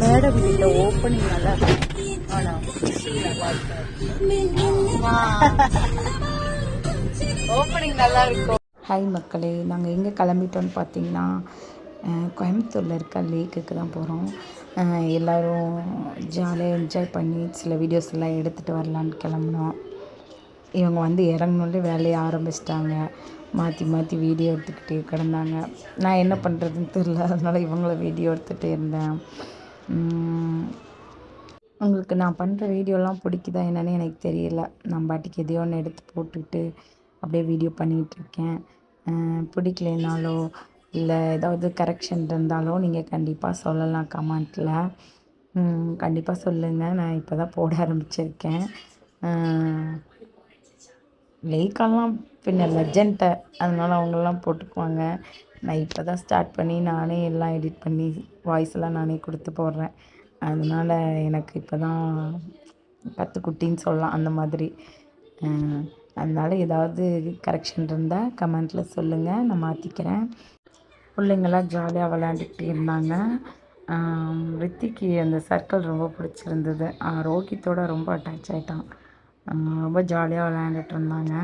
மேடை video opening நல்லா opening நல்லா இருக்கும். ஹாய் மக்களே, நாங்கள் எங்கே கிளம்பிட்டோன்னு பார்த்தீங்கன்னா கோயம்புத்தூரில் இருக்க லேக்குக்கு தான் போகிறோம். எல்லோரும் ஜாலியாக என்ஜாய் பண்ணி சில வீடியோஸ் எல்லாம் எடுத்துகிட்டு வரலான்னு கிளம்புனோம். இவங்க வந்து இறங்கணுன்னே வேலையை ஆரம்பிச்சிட்டாங்க. மாற்றி மாற்றி வீடியோ எடுத்துக்கிட்டே கிடந்தாங்க. நான் என்ன பண்ணுறதுன்னு தெரில, அதனால் இவங்கள வீடியோ எடுத்துகிட்டே இருந்தேன். உங்களுக்கு நான் பண்ணுற வீடியோலாம் பிடிக்குதா என்னன்னு எனக்கு தெரியல. நான் பாட்டுக்கு எதையோ ஒன்று எடுத்து போட்டுக்கிட்டு அப்படியே வீடியோ பண்ணிகிட்ருக்கேன். பிடிக்கலைனாலோ இல்லை ஏதாவது கரெக்ஷன் இருந்தாலும் நீங்கள் கண்டிப்பாக சொல்லலாம் கமெண்ட்டில். கண்டிப்பாக சொல்லுங்கள். நான் இப்போ தான் போட ஆரம்பிச்சிருக்கேன். லேக்கெல்லாம் பின்ன லெஜெண்ட்டை, அதனால் அவங்களாம் போட்டுக்குவாங்க. நான் இப்போ தான் ஸ்டார்ட் பண்ணி நானே எல்லாம் எடிட் பண்ணி வாய்ஸ்லாம் நானே கொடுத்து போடுறேன். அதனால் எனக்கு இப்போ தான் கற்றுக்குட்டின்னு சொல்லலாம் அந்த மாதிரி. அதனால் ஏதாவது கரெக்ஷன் இருந்தால் கமெண்ட்டில் சொல்லுங்கள், நான் மாற்றிக்கிறேன். பிள்ளைங்கள்லாம் ஜாலியாக விளையாண்டுக்கிட்டே இருந்தாங்க. ரித்திக்கு அந்த சர்க்கிள் ரொம்ப பிடிச்சிருந்தது. ரோஹித்தோட ரொம்ப அட்டாச் ஆகிட்டான். ரொம்ப ஜாலியாக விளையாண்டுட்டு இருந்தாங்க.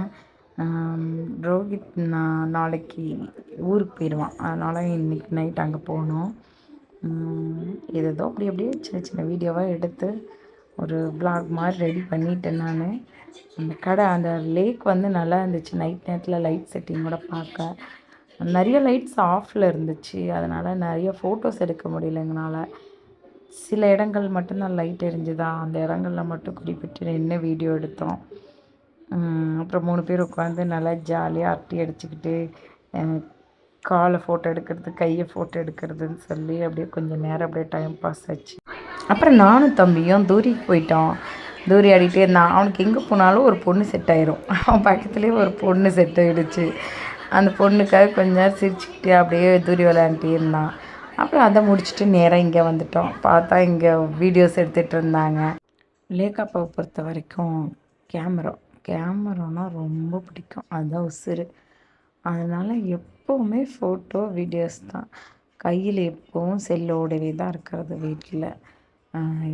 ரோஹித் நாளைக்கு ஊருக்கு போயிடுவான். அதனால் இன்றைக்கி நைட் அங்கே போகணும். ஏதோ அப்படியே சின்ன சின்ன வீடியோவாக எடுத்து ஒரு vlog மாதிரி ரெடி பண்ணிட்டேன் நான். அந்த கடை அந்த லேக் வந்து நல்லா இருந்துச்சு. நைட் நேரத்தில் லைட் செட்டிங்கோட பார்க்க நிறைய லைட்ஸ் ஆஃபில் இருந்துச்சு. அதனால் நிறைய ஃபோட்டோஸ் எடுக்க முடியல எங்களால். சில இடங்கள் மட்டும்தான் லைட் எரிஞ்சுதா, அந்த இடங்களில் மட்டும் குறிப்பிட்டு நின்று வீடியோ எடுத்தோம். அப்புறம் 3 பேர் உட்காந்து நல்லா ஜாலியாக அரட்டி அடிச்சுக்கிட்டு காலை ஃபோட்டோ எடுக்கிறது, கையை ஃபோட்டோ எடுக்கிறதுன்னு சொல்லி அப்படியே கொஞ்சம் நேரம் அப்படியே டைம் பாஸ் ஆச்சு. அப்புறம் நானும் தம்பியும் தூரிக்கு போயிட்டோம். தூரி ஆடிகிட்டே இருந்தான். அவனுக்கு எங்கே போனாலும் ஒரு பொண்ணு செட் ஆயிரும். அவன் பக்கத்துலேயே ஒரு பொண்ணு செட் ஆகிடுச்சு. அந்த பொண்ணுக்காக கொஞ்ச நேரம் சிரிச்சுக்கிட்டே அப்படியே தூரி விளையாண்டுட்டே இருந்தான். அப்புறம் அதை முடிச்சுட்டு நேராக இங்கே வந்துட்டோம். பார்த்தா இங்கே வீடியோஸ் எடுத்துகிட்டு இருந்தாங்க. லேக்காப்பாவை பொறுத்த வரைக்கும் கேமரானா ரொம்ப பிடிக்கும். அதுதான் உசுறு. அதனால் எப்போவுமே ஃபோட்டோ வீடியோஸ் தான். கையில் எப்போவும் செல்லோடவே தான் இருக்கிறது. வீட்டில்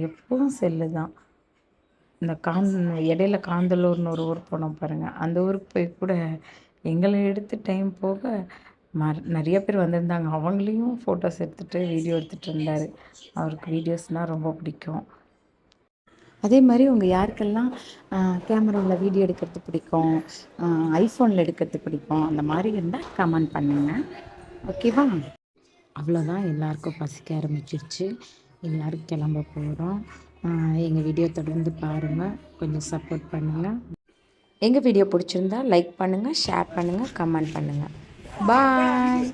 எப்பவும் செல்லு தான். இந்த இடையில காந்தலூர்னு ஒரு ஊர் போனோம் பாருங்கள். அந்த ஊருக்கு போய் கூட எங்களை எடுத்து டைம் போக நிறைய பேர் வந்திருந்தாங்க. அவங்களையும் ஃபோட்டோஸ் எடுத்துகிட்டு வீடியோ எடுத்துகிட்டு இருந்தார். அவருக்கு வீடியோஸ்னால் ரொம்ப பிடிக்கும். அதே மாதிரி உங்கள் யாருக்கெல்லாம் கேமராவில் வீடியோ எடுக்கிறது பிடிக்கும், ஐஃபோனில் எடுக்கிறது பிடிக்கும், அந்த மாதிரி இருந்தால் கமெண்ட் பண்ணுங்கள். ஓகேவா? அவ்வளோதான். எல்லாருக்கும் பசிக்க ஆரம்பிச்சிருச்சு. எல்லோரும் கிளம்ப போகிறோம். எங்கள் வீடியோ தொடர்ந்து பாருங்கள், கொஞ்சம் சப்போர்ட் பண்ணுங்கள். எங்கள் வீடியோ பிடிச்சிருந்தா லைக் பண்ணுங்கள், ஷேர் பண்ணுங்கள், கமெண்ட் பண்ணுங்கள். பாய்.